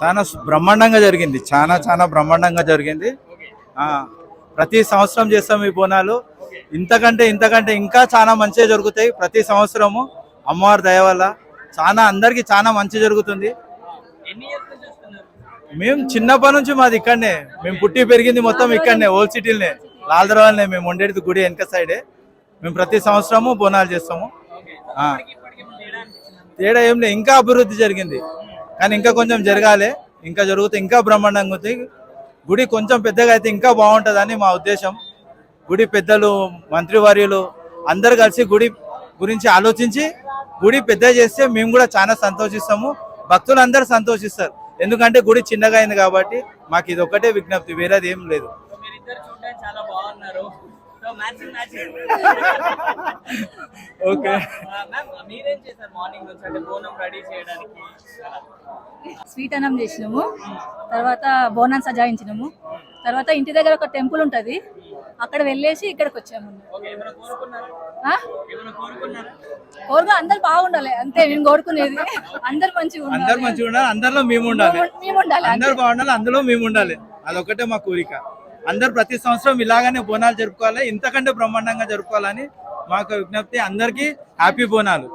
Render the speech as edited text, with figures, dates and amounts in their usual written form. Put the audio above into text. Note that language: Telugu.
చాలా బ్రహ్మాండంగా జరిగింది. చాలా చాలా బ్రహ్మాండంగా జరిగింది. ప్రతి సంవత్సరం చేస్తాం ఈ బోనాలు. ఇంతకంటే ఇంతకంటే ఇంకా చాలా మంచిగా జరుగుతాయి ప్రతి సంవత్సరము. అమ్మవారి దయ వల్ల చాలా అందరికి చాలా మంచి జరుగుతుంది. మేము చిన్నప్పటి నుంచి మాది ఇక్కడనే, మేము పుట్టి పెరిగింది మొత్తం ఇక్కడనే, ఓల్డ్ సిటీలోనే, లాల్దరవాళ్ళనే. మేము ఉండేది గుడి వెనక సైడే. మేము ప్రతి సంవత్సరము బోనాలు చేస్తాము. తేడా ఏం లేదు, ఇంకా అభివృద్ధి జరిగింది, కానీ ఇంకా కొంచెం జరగాలి. ఇంకా జరిగితే ఇంకా బ్రహ్మాండంగా ఉంది. గుడి కొంచెం పెద్దగా అయితే ఇంకా బాగుంటుందని మా ఉద్దేశం. గుడి పెద్దలు, మంత్రివర్యులు అందరు కలిసి గుడి గురించి ఆలోచించి గుడి పెద్ద చేస్తే మేము కూడా చాలా సంతోషిస్తాము. భక్తులు అందరూ సంతోషిస్తారు, ఎందుకంటే గుడి చిన్నగా అయింది కాబట్టి. మాకు ఇది ఒకటే విజ్ఞప్తి, వేరేది ఏం లేదు. ఓకే, స్వీట్ అన్నం చేసినాము, తర్వాత బోనం సజాయించినాము, తర్వాత ఇంటి దగ్గర ఒక టెంపుల్ ఉంటది, అక్కడ వెళ్ళేసి ఇక్కడికి వచ్చాము. కోరుగా అందరు బాగుండాలి అంతే నేను కోరుకునేది. అందరు మంచిగా ఉండాలి, అందరిలో మేము ఉండాలి, అందరు బాగుండాలి, అందులో మేము ఉండాలి. అదొకటే మా కోరిక. అందరు ప్రతి సంవత్సరం ఇలాగనే బోనాలు జరుపుకోవాలి, ఇంతకంటే బ్రహ్మాండంగా జరుపుకోవాలని మాకు విజ్ఞప్తి. అందరికీ హ్యాపీ బోనాలు.